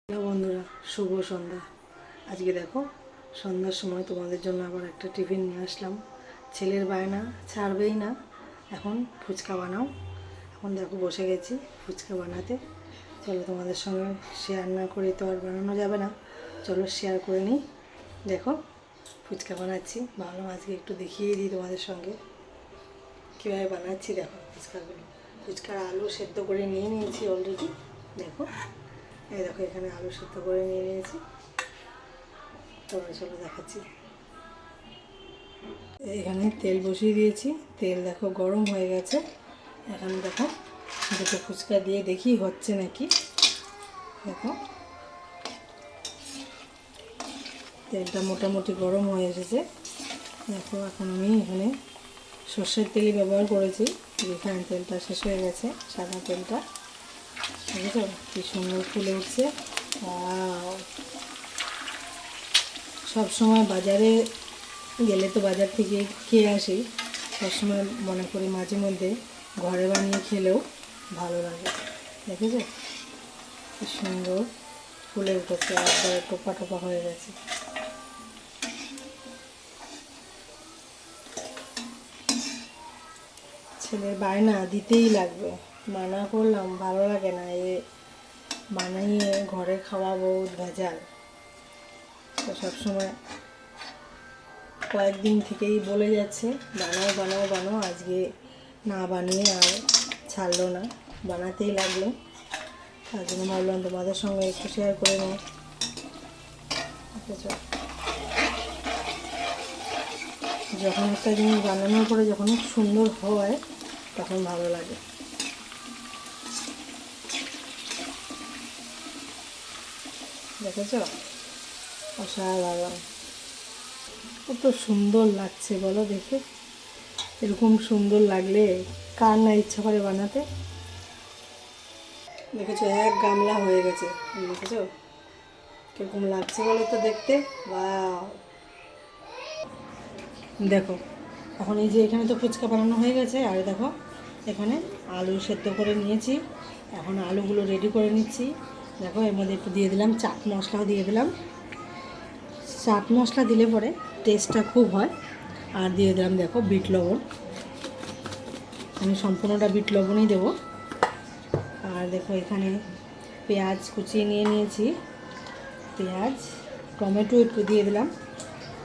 Hello বন্ধুরা, শুভ সন্ধ্যা। আজকে দেখো সন্ধ্যার সময় তোমাদের জন্য আবার একটা টিফিন নিয়ে আসলাম। ছেলের বায়না ছাড়বেই না, এখন ফুচকা বানাও। এখন দেখো বসে গেছি ফুচকা বানাতে। চলো তোমাদের সঙ্গে শেয়ার না করে তো আর বানানো যাবে না, চলো শেয়ার করে নিই। দেখো ফুচকা বানাচ্ছি, ভাবলাম আজকে একটু দেখিয়ে দিই তোমাদের সঙ্গে কীভাবে বানাচ্ছি। দেখো ফুচকাগুলো, ফুচকার আলু সেদ্ধ করে নিয়ে নিয়েছি অলরেডি। দেখো এই দেখো এখানে আলু সেদ্ধ করে নিয়ে নিয়েছি। তোমরা চলো দেখাচ্ছি। এখানে তেল বসিয়ে দিয়েছি, তেল দেখো গরম হয়ে গেছে। এখন দেখো দুটো ফুচকা দিয়ে দেখি হচ্ছে নাকি। দেখো তেলটা মোটামুটি গরম হয়ে এসেছে। দেখো এখন আমি এখানে সর্ষের তেলই ব্যবহার করেছি, রিফাইন্ড তেলটা শেষ হয়ে গেছে, সাদা তেলটা। বুঝেছো কি সুন্দর ফুলে উঠছে। সব সময় বাজারে গেলে তো বাজার থেকে খেয়ে আসি, সবসময় মনে করি মাঝে মধ্যে ঘরে বানিয়ে খেলেও ভালো লাগে। দেখেছো কি সুন্দর ফুলে উঠেছে, একবারে টোপা টোপা হয়ে গেছে। ছেলের বায়না দিতেই লাগবে, মানা করলাম ভালো লাগে না, এ বানাইয়ে ঘরে খাওয়াবো ভেজাল। তো সবসময় কয়েকদিন থেকেই বলে যাচ্ছে বানাও বানাও বানাও, আজকে না বানিয়ে আর ছাড়লো না, বানাতেই লাগলো। তার জন্য ভাবলাম তোমাদের সঙ্গে একটু শেয়ার করে নাও। যখন একটা জিনিস বানানোর পরে যখন সুন্দর হয় তখন ভালো লাগে। দেখেছ অসাধারণ, কত সুন্দর লাগছে বলো দেখে। এরকম সুন্দর লাগলে কার না ইচ্ছা করে বানাতে। দেখেছো এক গামলা হয়ে গেছে, দেখেছো কিরকম লাগছে বলো তো দেখতে। বাহ, দেখো এখন এই যে এখানে তো ফুচকা বানানো হয়ে গেছে, আর দেখো এখানে আলু সেদ্ধ করে নিয়েছি। এখন আলুগুলো রেডি করে নিচ্ছি। দেখো এর মধ্যে একটু দিয়ে দিলাম চাট মশলাও দিয়ে দিলাম। চাট মশলা দিলে পরে টেস্টটা খুব হয়। আর দিয়ে দিলাম দেখো বিট লবণ, আমি সম্পূর্ণটা বিট লবণই দেবো। আর দেখো এখানে পেঁয়াজ কুচিয়ে নিয়ে নিয়েছি, পেঁয়াজ, টমেটো একটু দিয়ে দিলাম।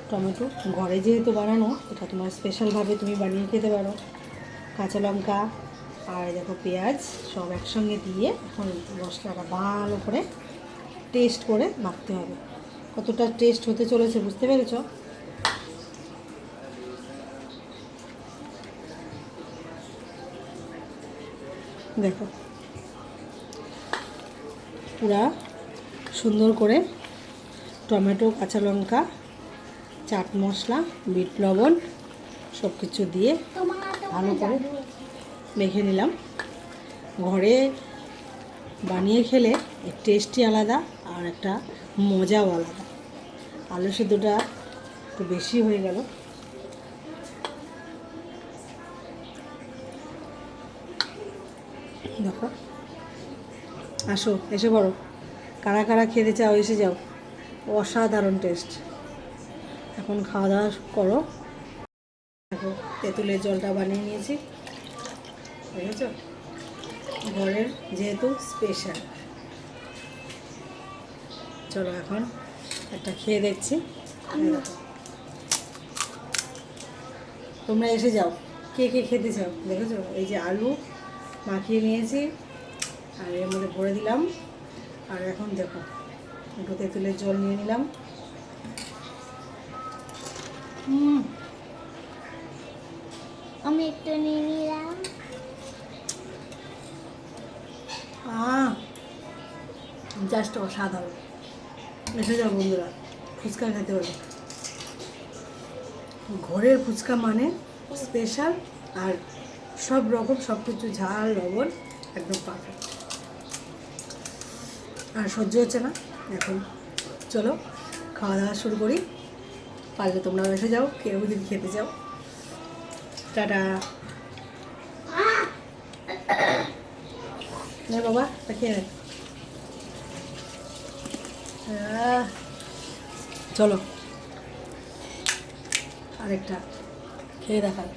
টমেটো ঘরে যেহেতু বানানো, এটা তোমার স্পেশালভাবে তুমি বানিয়ে খেতে পারো। কাঁচা লঙ্কা আর দেখো পেঁয়াজ সব একসঙ্গে দিয়ে এখন মশলাটা ভালো করে টেস্ট করে মাখতে হবে। কতটা টেস্ট হতে চলেছে বুঝতে পেরেছ? দেখো পুরা সুন্দর করে টমেটো, কাঁচা লঙ্কা, চাট মশলা, বিট লবণ সব কিছু দিয়ে ভালো করে মেখে নিলাম। ঘরে বানিয়ে খেলে এর টেস্টই আলাদা আর একটা মজাও আলাদা। আলু সেদ্ধটা একটু বেশি হয়ে গেল। দেখো আসো এসে পড়ো, কারা কারা খেতে চাও এসে যাও, অসাধারণ টেস্ট। এখন খাওয়া দাওয়া করো। দেখো তেঁতুলের জলটা বানিয়ে নিয়েছি, দেখেছো ঘরের যেহেতু স্পেশাল। চলো এখন একটা খেয়ে দেখছি। তোমরা এসে যাও, কে কে খেতে চাও। দেখেছো এই যে আলু মাখিয়ে নিয়েছি আর এর মধ্যে ভরে দিলাম। আর এখন দেখো একটু তেঁতুলের জল নিয়ে নিলাম। আমি একটু নিয়ে নিলাম। জাস্ট অসাধারণ। এসে যাও বন্ধুরা, ফুচকা খেতে হলে। ঘরের ফুচকা মানে স্পেশাল, আর সব রকম সব কিছু ঝাল লবণ একদম পারফেক্ট। আর সহ্য হচ্ছে না এখন, চলো খাওয়া দাওয়া শুরু করি। পারলে তোমরাও এসে যাও, কেউ যদি খেতে চাও। টাটা। বাবা তা খেয়ে নেয়। চলো আরেকটা খেয়ে দেখাই।